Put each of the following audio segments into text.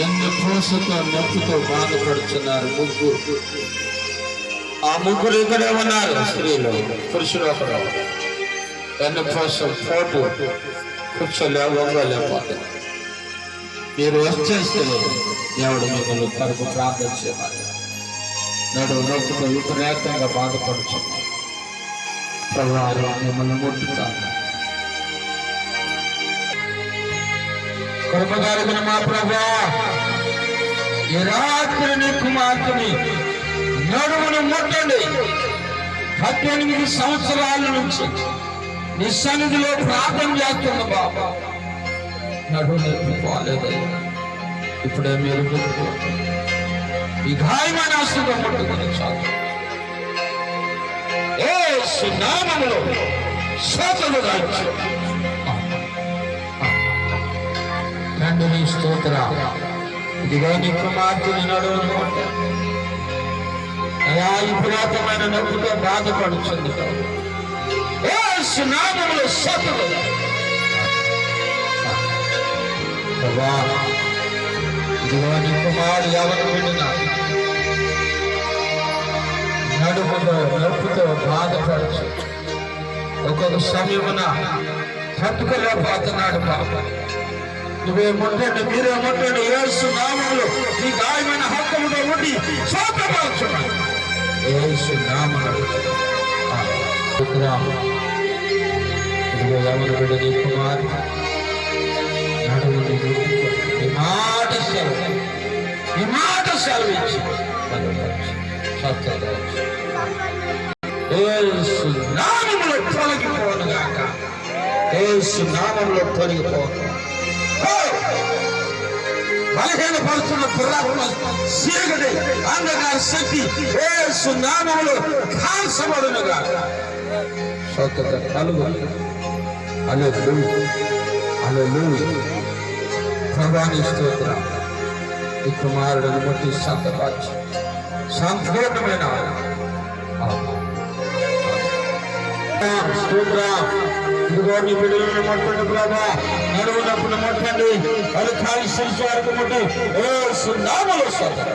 ఎన్ని పూసతో నొప్పితో బాధపడుతున్నారు ముగ్గురు. ఆ ముగ్గురు ఇక్కడే ఉన్నారు. స్త్రీలు, పురుషులు ఒకరు. ఎన్ని పూస పోటు కూర్చోలేకపోతుంది. మీరు వచ్చేస్తే దేవుడు మిమ్మల్ని తరపు ప్రార్థన చేయాలి. నడువు నొప్పితో విపరీతంగా బాధపడుతున్నారు. ప్రభావం మిమ్మల్ని ముట్టుతాను. కృపగారిన మా ప్రభా, ఈ రాత్రి నీ కుమార్తెని నడుమును ముట్టండి. 18 సంవత్సరాల నుంచి నీ సన్నిధిలో ప్రార్థన చేస్తున్న బాబా, నడుము నొప్పి పోలేదయ్యా. ఇప్పుడే మీరు ముట్టుకోండి. ఈ గాయమైన ఆస్తుగా ముట్టుకుని చాలు. యేసు నామములో స్వస్థత దాల్చు. తండ్రి నీ స్తోత్రం. ఇదిగో నీ కుమార్తెని నడుమును ముట్టండి. అయా, ఈ పురాతనమైన నొప్పితో బాధపడుతుంది. యేసు నామములో స్వస్థత దాల్చు. ప్రభా, ఇదిగో నీ కుమారుడు ఎవరు విడినా నడుములో నొప్పితో బాధపడచ్చు. ఒక్కొక్క సమయమున తట్టుకోలేకపోతున్నాడు బాబా. నువ్వే ముట్టండి, మీరే ముట్టండి. యేసు నామములో ఈ గాయమైన హస్తముతో ఉండి స్వస్థపరచున్నాడు. యేసు నామములో ఇదిగో ఎవరు విడి నీ కుమారుడు నడుముని ఈ మాట సెలవించి యేసు నామములో తొలగిపోను గాక. యేసు నామములో తొలగిపోను. బలహీనపరుస్తున్న పురాణ చీకటి అంధకార శక్తి యేసు నామములో కాల్చబడును గాక. స్వస్థత కలుగును. హల్లెలూయా, హల్లెలూయా. ప్రభువా స్తోత్రం. ఈ కుమారుడిని బట్టి సంతపరచు. సంపూర్ణమైన ఇదిగో నీ బిడ్డలను ముట్టండి ప్రభా. నడుము నొప్పును ముట్టండి. అది ఖాళీ శిశు వరకు ముట్టి యేసు నామములో స్వస్థత.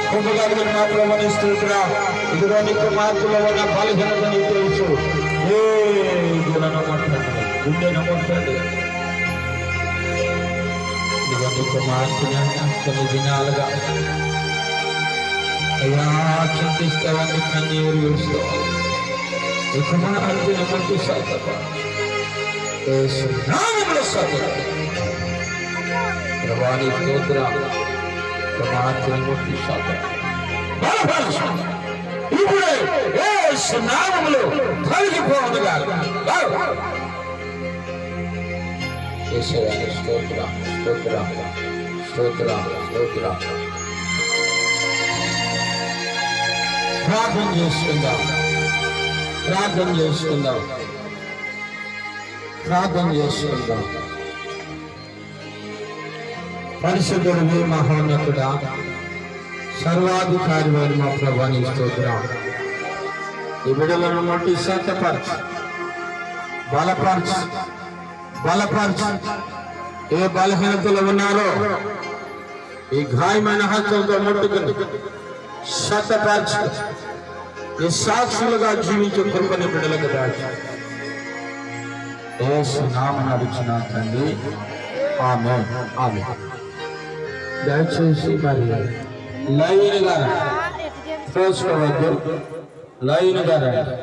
కృపగలిగిన మా ప్రభువా స్తోత్రం. ఇదిగో నీ కుమార్తెలో ఉన్న బలహీనత నీకు తెలుసు. ఏ గుణను ముట్టండి, గుండెను ముట్టండి. ఇదిగో నీ కుమార్తె కొన్ని దినాలుగా అయ్యా చింతిస్తావని కన్నీరు విడుస్తావు. ఈ కుమార్తెను ముట్టి స్వస్థత. యేసు నామములో స్వస్థత. ప్రభువా నీ స్తోత్రం. కుమార్తెను ముట్టి స్వస్థత. ఇప్పుడే యేసు నామములో తొలగిపోవును గాక. యేసయ్యా స్తోత్రం, స్తోత్రం, స్తోత్రం, స్తోత్రం. ప్రార్థన చేసుకుందాం, ప్రార్థన చేసుకుందాం, ప్రార్థన చేసుకుందాం. పరిశుద్ధుడు, మహోన్నతుడా, సర్వాధికారి వారి మా ప్రభువా నీ స్తోత్రం. ఈ బిడ్డలను ముట్టి స్వస్థపరచు, బలపరచు, బలపరచు. ఏ బలహీనతలు ఉన్నారో ఈ గాయమైన హస్తంతో ముట్టుకుని స్వస్థపరచు. ఈ సాక్షులుగా జీవించే కృపని బిడ్డలకు దాచి యేసు నామమున అడుగుచున్నా తండ్రి, ఆమేన్, ఆమేన్. దయచేసి మరి లైన్గా చూసుకోవద్దు, లైన్గా రండి.